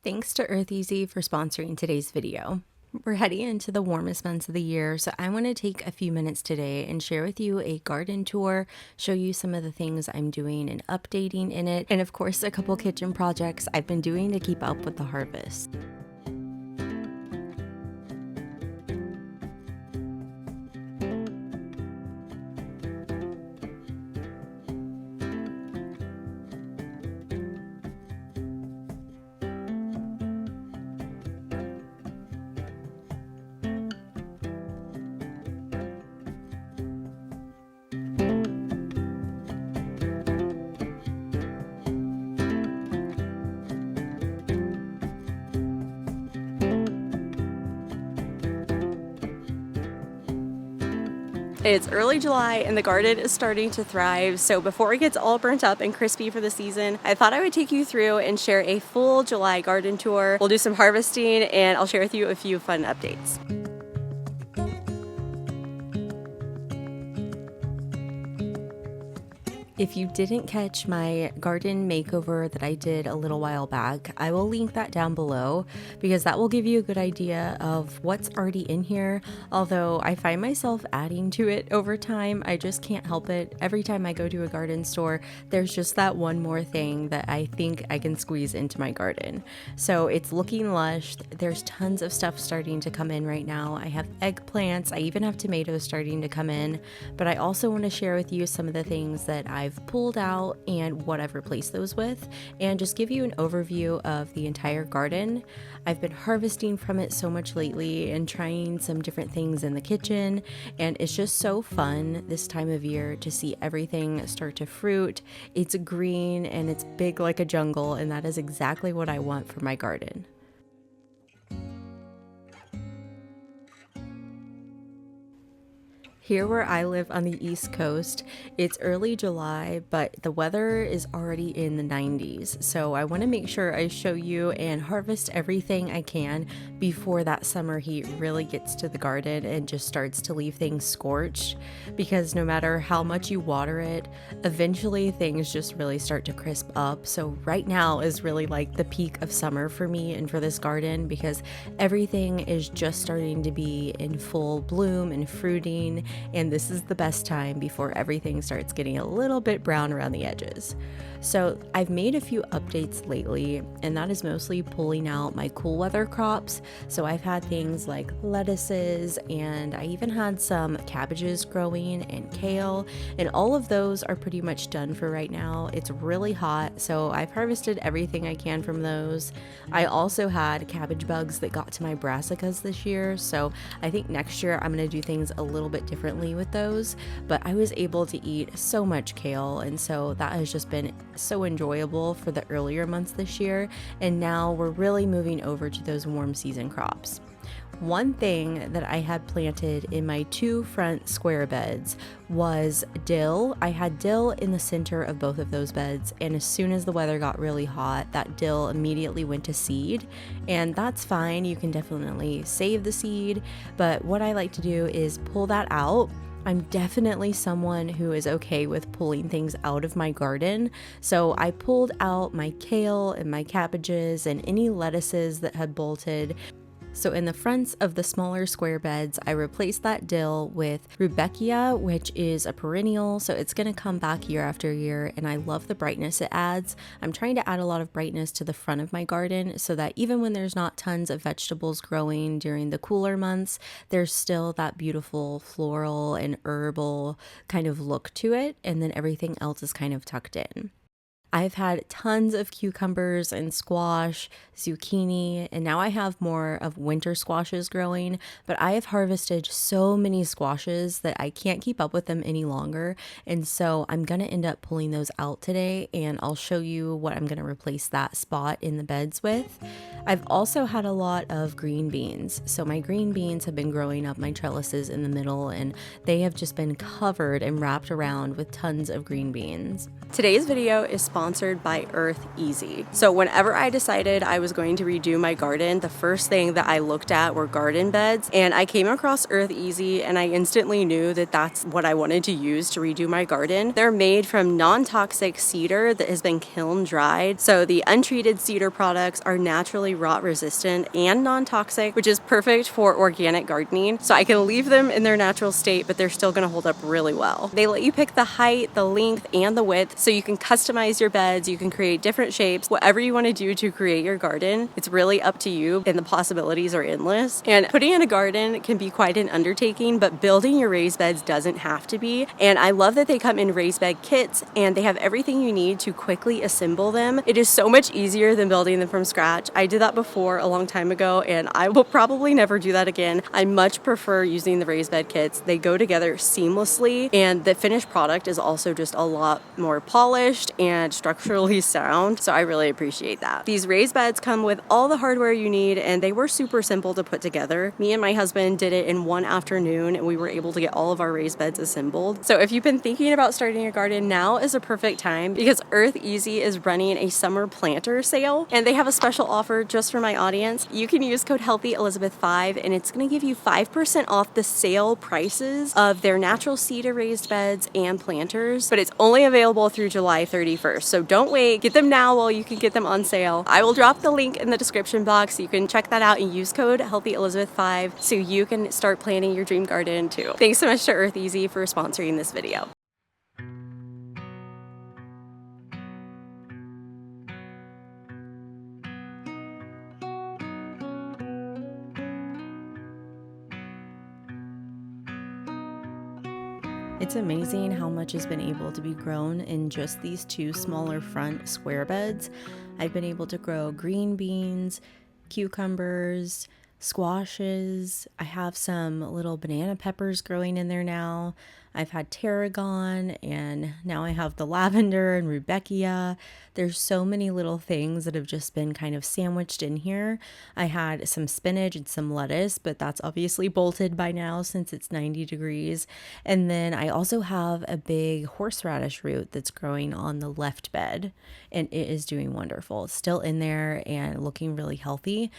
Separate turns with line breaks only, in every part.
Thanks to Earth Easy for sponsoring today's video. We're heading into the warmest months of the year, so I want to take a few minutes today and share with you a garden tour, show you some of the things I'm doing and updating in it, and of course a couple kitchen projects I've been doing to keep up with the harvest. It's early July and the garden is starting to thrive, so before it gets all burnt up and crispy for the season, I thought I would take you through and share a full July garden tour. We'll do some harvesting and I'll share with you a few fun updates. If you didn't catch my garden makeover that I did a little while back, I will link that down below because that will give you a good idea of what's already in here. Although I find myself adding to it over time, I just can't help it. Every time I go to a garden store, there's just that one more thing that I think I can squeeze into my garden. So it's looking lush. There's tons of stuff starting to come in right now. I have eggplants. I even have tomatoes starting to come in. But I also want to share with you some of the things that I've pulled out and what I've replaced those with, and just give you an overview of the entire garden. I've been harvesting from it so much lately and trying some different things in the kitchen, and it's just so fun this time of year to see everything start to fruit. It's green and it's big like a jungle, and that is exactly what I want for my garden. Here where I live on the East Coast, it's early July, but the weather is already in the 90s. So I want to make sure I show you and harvest everything I can before that summer heat really gets to the garden and just starts to leave things scorched. Because no matter how much you water it, eventually things just really start to crisp up. So right now is really like the peak of summer for me and for this garden because everything is just starting to be in full bloom and fruiting. And this is the best time before everything starts getting a little bit brown around the edges. So I've made a few updates lately, and that is mostly pulling out my cool weather crops. So I've had things like lettuces, and I even had some cabbages growing and kale, and all of those are pretty much done for right now. It's really hot, so I've harvested everything I can from those. I also had cabbage bugs that got to my brassicas this year, so I think next year I'm going to do things a little bit differently with those, but I was able to eat so much kale, and so that has just been so enjoyable for the earlier months this year, and now we're really moving over to those warm season crops. One thing that I had planted in my two front square beds was dill. I had dill in the center of both of those beds, and as soon as the weather got really hot, that dill immediately went to seed, and that's fine. You can definitely save the seed, but what I like to do is pull that out. I'm definitely someone who is okay with pulling things out of my garden. So I pulled out my kale and my cabbages and any lettuces that had bolted. So in the fronts of the smaller square beds, I replaced that dill with rudbeckia, which is a perennial, so it's going to come back year after year, and I love the brightness it adds. I'm trying to add a lot of brightness to the front of my garden so that even when there's not tons of vegetables growing during the cooler months, there's still that beautiful floral and herbal kind of look to it, and then everything else is kind of tucked in. I've had tons of cucumbers and squash, zucchini, and now I have more of winter squashes growing, but I have harvested so many squashes that I can't keep up with them any longer, and so I'm going to end up pulling those out today, and I'll show you what I'm going to replace that spot in the beds with. I've also had a lot of green beans, so my green beans have been growing up my trellises in the middle, and they have just been covered and wrapped around with tons of green beans. Today's video is sponsored by Earth Easy. So whenever I decided I was going to redo my garden, the first thing that I looked at were garden beds, and I came across Earth Easy and I instantly knew that that's what I wanted to use to redo my garden. They're made from non-toxic cedar that has been kiln dried. So the untreated cedar products are naturally actually rot resistant and non-toxic, which is perfect for organic gardening. So I can leave them in their natural state, but they're still gonna hold up really well. They let you pick the height, the length, and the width, so you can customize your beds, you can create different shapes, whatever you wanna do to create your garden. It's really up to you, and the possibilities are endless. And putting in a garden can be quite an undertaking, but building your raised beds doesn't have to be. And I love that they come in raised bed kits, and they have everything you need to quickly assemble them. It is so much easier than building them from scratch. I did that before a long time ago, and I will probably never do that again. I much prefer using the raised bed kits. They go together seamlessly, and the finished product is also just a lot more polished and structurally sound, so I really appreciate that. These raised beds come with all the hardware you need, and they were super simple to put together. Me and my husband did it in one afternoon, and we were able to get all of our raised beds assembled. So if you've been thinking about starting a garden, now is a perfect time, because Earth Easy is running a summer planter sale, and they have a special offer just for my audience. You can use code HealthyElizabeth5, and it's going to give you 5% off the sale prices of their natural cedar raised beds and planters, but it's only available through July 31st. So don't wait, get them now while you can get them on sale. I will drop the link in the description box so you can check that out and use code HealthyElizabeth5 so you can start planning your dream garden too. Thanks so much to Earth Easy for sponsoring this video. It's amazing how much has been able to be grown in just these two smaller front square beds. I've been able to grow green beans, cucumbers, squashes. I have some little banana peppers growing in there now. I've had tarragon, and now I have the lavender and rudbeckia. There's so many little things that have just been kind of sandwiched in here. I had some spinach and some lettuce, but that's obviously bolted by now since it's 90 degrees. And then I also have a big horseradish root that's growing on the left bed, and it is doing wonderful. It's still in there and looking really healthy.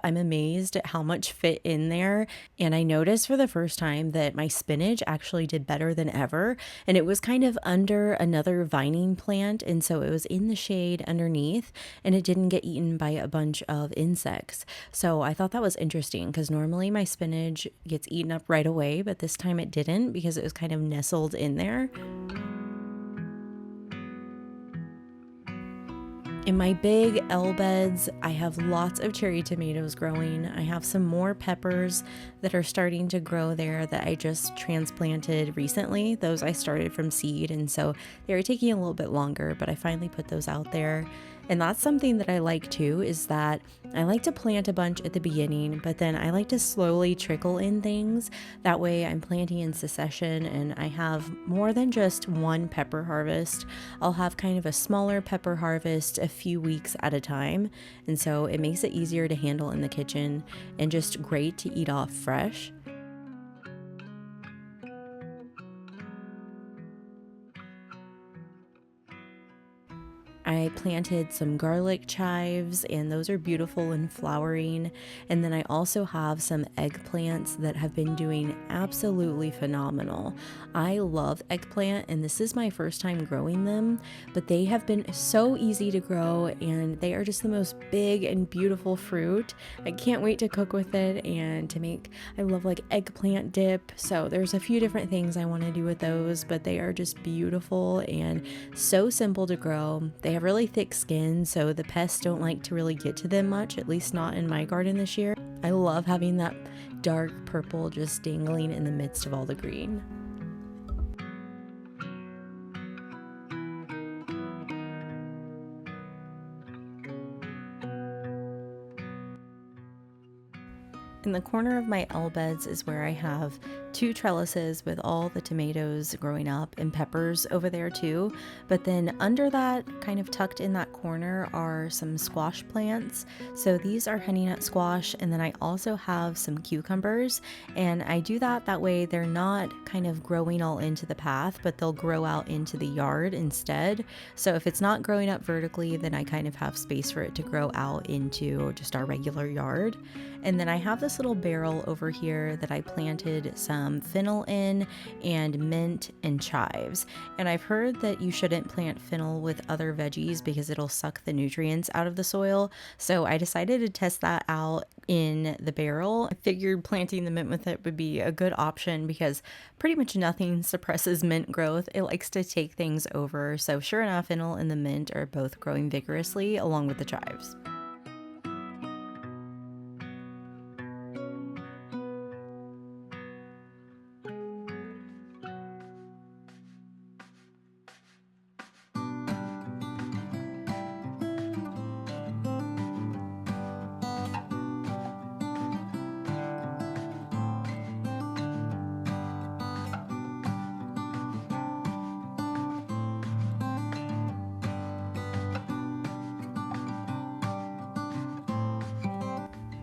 I'm amazed at how much fit in there, and I noticed for the first time that my spinach actually did better than ever, and it was kind of under another vining plant, and so it was in the shade underneath, and it didn't get eaten by a bunch of insects. So I thought that was interesting, because normally my spinach gets eaten up right away, but this time it didn't because it was kind of nestled in there. In my big L beds, I have lots of cherry tomatoes growing. I have some more peppers that are starting to grow there that I just transplanted recently. Those I started from seed, and so they were taking a little bit longer, but I finally put those out there. And that's something that I like too, is that I like to plant a bunch at the beginning, but then I like to slowly trickle in things. That way I'm planting in succession, and I have more than just one pepper harvest. I'll have kind of a smaller pepper harvest a few weeks at a time, and so it makes it easier to handle in the kitchen and just great to eat off fresh. I planted some garlic chives, and those are beautiful and flowering. And then I also have some eggplants that have been doing absolutely phenomenal. I love eggplant, and this is my first time growing them, but they have been so easy to grow, and they are just the most big and beautiful fruit. I can't wait to cook with it and to make, I love like eggplant dip. So there's a few different things I want to do with those, but they are just beautiful and so simple to grow. They have really thick skin, so the pests don't like to really get to them much, at least not in my garden this year. I love having that dark purple just dangling in the midst of all the green. In the corner of my L beds is where I have 2 trellises with all the tomatoes growing up, and peppers over there too. But then under that, kind of tucked in that corner, are some squash plants. So these are honey nut squash, and then I also have some cucumbers, and I do that way they're not kind of growing all into the path, but they'll grow out into the yard instead. So if it's not growing up vertically, then I kind of have space for it to grow out into just our regular yard. And then I have the this little barrel over here that I planted some fennel in and mint and chives. And I've heard that you shouldn't plant fennel with other veggies because it'll suck the nutrients out of the soil. So I decided to test that out in the barrel. I figured planting the mint with it would be a good option because pretty much nothing suppresses mint growth. It likes to take things over. So sure enough, fennel and the mint are both growing vigorously along with the chives.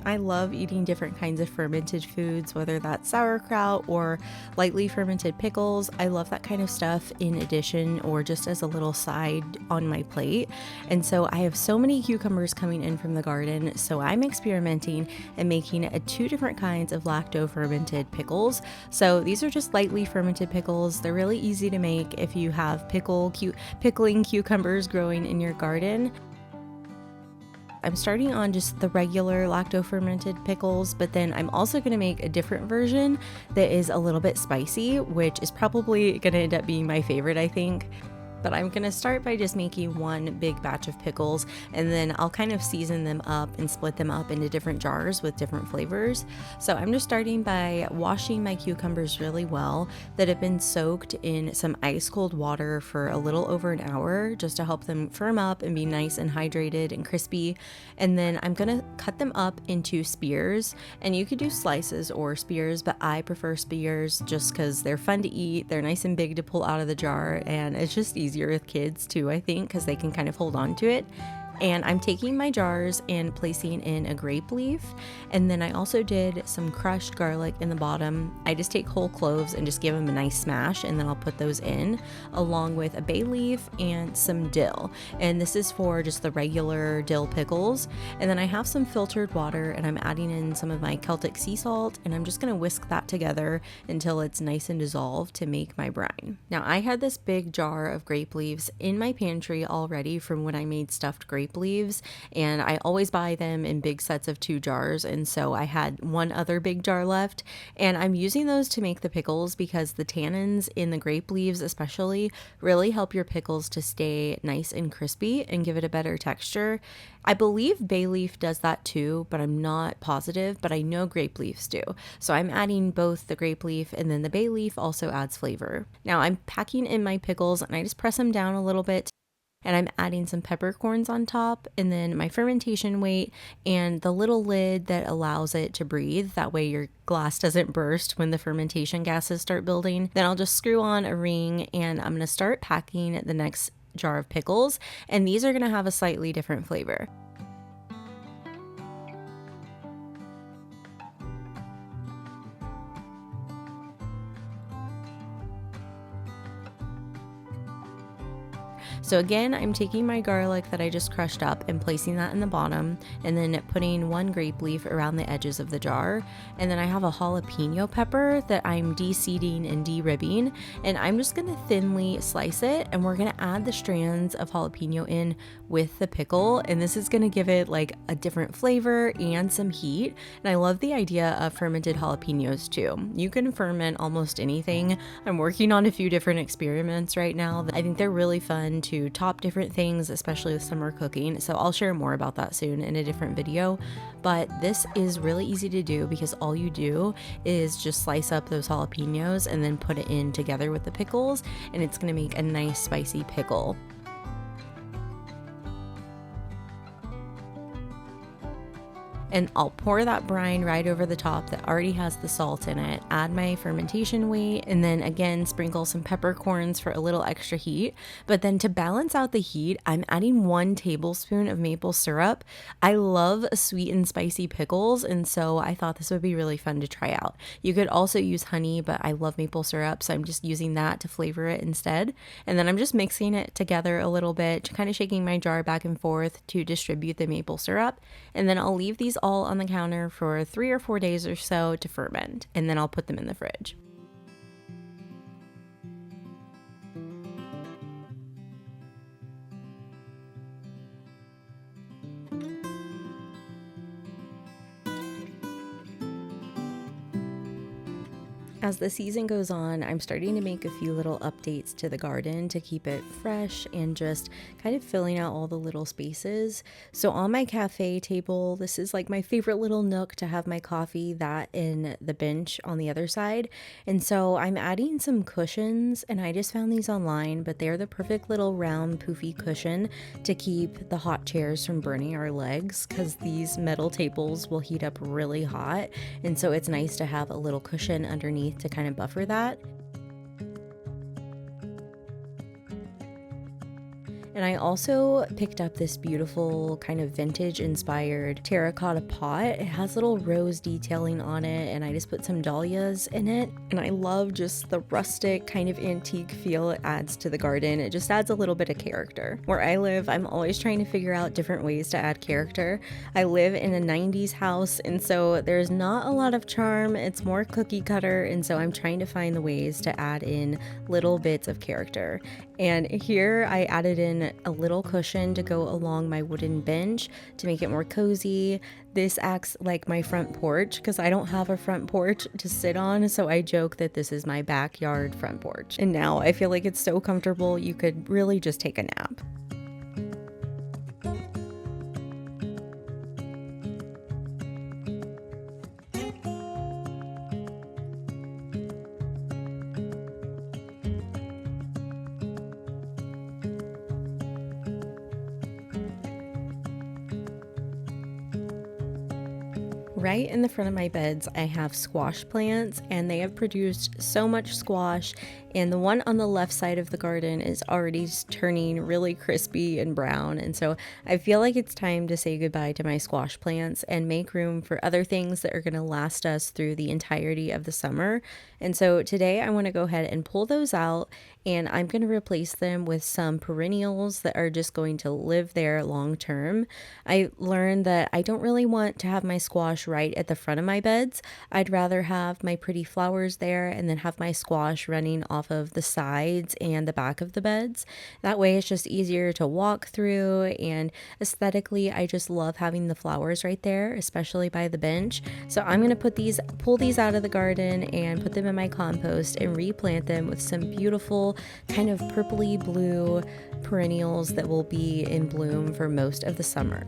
I love eating different kinds of fermented foods, whether that's sauerkraut or lightly fermented pickles. I love that kind of stuff in addition or just as a little side on my plate. And so I have so many cucumbers coming in from the garden, so I'm experimenting and making 2 different kinds of lacto-fermented pickles. So these are just lightly fermented pickles. They're really easy to make if you have pickling cucumbers growing in your garden. I'm starting on just the regular lacto-fermented pickles, but then I'm also going to make a different version that is a little bit spicy, which is probably going to end up being my favorite, I think. But I'm going to start by just making one big batch of pickles, and then I'll kind of season them up and split them up into different jars with different flavors. So I'm just starting by washing my cucumbers really well that have been soaked in some ice cold water for a little over an hour just to help them firm up and be nice and hydrated and crispy. And then I'm going to cut them up into spears, and you could do slices or spears, but I prefer spears just because they're fun to eat. They're nice and big to pull out of the jar, and it's just easier with kids too, I think, because they can kind of hold on to it. And I'm taking my jars and placing in a grape leaf. And then I also did some crushed garlic in the bottom. I just take whole cloves and just give them a nice smash, and then I'll put those in along with a bay leaf and some dill. And this is for just the regular dill pickles. And then I have some filtered water, and I'm adding in some of my Celtic sea salt, and I'm just going to whisk that together until it's nice and dissolved to make my brine. Now I had this big jar of grape leaves in my pantry already from when I made stuffed grape leaves, and I always buy them in big sets of 2 jars, and so I had one other big jar left, and I'm using those to make the pickles because the tannins in the grape leaves especially really help your pickles to stay nice and crispy and give it a better texture. I believe bay leaf does that too, but I'm not positive, but I know grape leaves do. So I'm adding both the grape leaf, and then the bay leaf also adds flavor. Now I'm packing in my pickles, and I just press them down a little bit, and I'm adding some peppercorns on top, and then my fermentation weight and the little lid that allows it to breathe. That way your glass doesn't burst when the fermentation gases start building. Then I'll just screw on a ring, and I'm going to start packing the next jar of pickles, and these are going to have a slightly different flavor. So again, I'm taking my garlic that I just crushed up and placing that in the bottom, and then putting 1 grape leaf around the edges of the jar. And then I have a jalapeno pepper that I'm de-seeding and de-ribbing, and I'm just gonna thinly slice it, and we're gonna add the strands of jalapeno in with the pickle, and this is gonna give it like a different flavor and some heat. And I love the idea of fermented jalapenos too. You can ferment almost anything. I'm working on a few different experiments right now. I think they're really fun to top different things, especially with summer cooking. So I'll share more about that soon in a different video. But this is really easy to do because all you do is just slice up those jalapenos and then put it in together with the pickles, and it's gonna make a nice spicy pickle. And I'll pour that brine right over the top that already has the salt in it, add my fermentation weight, and then again sprinkle some peppercorns for a little extra heat. But then to balance out the heat, I'm adding 1 tablespoon of maple syrup. I love sweet and spicy pickles, and so I thought this would be really fun to try out. You could also use honey, but I love maple syrup, so I'm just using that to flavor it instead. And then I'm just mixing it together a little bit, kind of shaking my jar back and forth to distribute the maple syrup. And then I'll leave these these all on the counter for 3 or 4 days or so to ferment, and then I'll put them in the fridge. As the season goes on, I'm starting to make a few little updates to the garden to keep it fresh and just kind of filling out all the little spaces. So on my cafe table, this is like my favorite little nook to have my coffee, that in the bench on the other side. And so I'm adding some cushions, and I just found these online, but they're the perfect little round poofy cushion to keep the hot chairs from burning our legs, because these metal tables will heat up really hot. And so it's nice to have a little cushion underneath to kind of buffer that. And I also picked up this beautiful kind of vintage inspired terracotta pot. It has little rose detailing on it, and I just put some dahlias in it. And I love just the rustic kind of antique feel it adds to the garden. It just adds a little bit of character. Where I live, I'm always trying to figure out different ways to add character. I live in a 90s house, and so there's not a lot of charm. It's more cookie cutter, and so I'm trying to find the ways to add in little bits of character. And here I added in a little cushion to go along my wooden bench to make it more cozy. This acts like my front porch because I don't have a front porch to sit on, so I joke that this is my backyard front porch. And now I feel like it's so comfortable you could really just take a nap. Right in the front of my beds, I have squash plants, and they have produced so much squash, and the one on the left side of the garden is already turning really crispy and brown, and so I feel like it's time to say goodbye to my squash plants and make room for other things that are going to last us through the entirety of the summer. And so today I want to go ahead and pull those out, and I'm going to replace them with some perennials that are just going to live there long term. I learned that I don't really want to have my squash right at the front of my beds. I'd rather have my pretty flowers there and then have my squash running off of the sides and the back of the beds. That way it's just easier to walk through, and aesthetically I just love having the flowers right there, especially by the bench. So I'm going to pull these out of the garden and put them in my compost and replant them with some beautiful kind of purpley blue perennials that will be in bloom for most of the summer.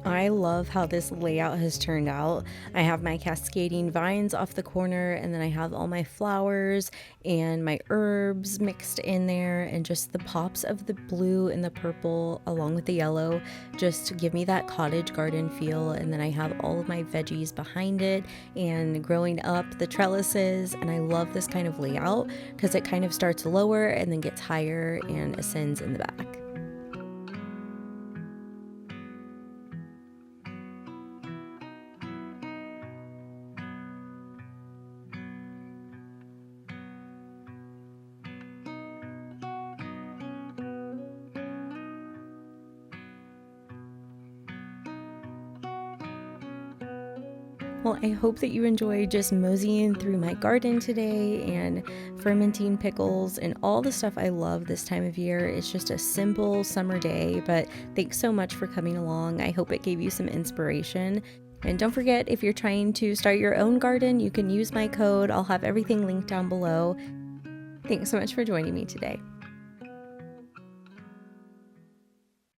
I love how this layout has turned out. I have my cascading vines off the corner, and then I have all my flowers and my herbs mixed in there, and just the pops of the blue and the purple along with the yellow just to give me that cottage garden feel. And then I have all of my veggies behind it and growing up the trellises, and I love this kind of layout because it kind of starts lower and then gets higher and ascends in the back. Well, I hope that you enjoyed just moseying through my garden today and fermenting pickles and all the stuff I love this time of year. It's just a simple summer day, but thanks so much for coming along. I hope it gave you some inspiration. And don't forget, if you're trying to start your own garden, you can use my code. I'll have everything linked down below. Thanks so much for joining me today.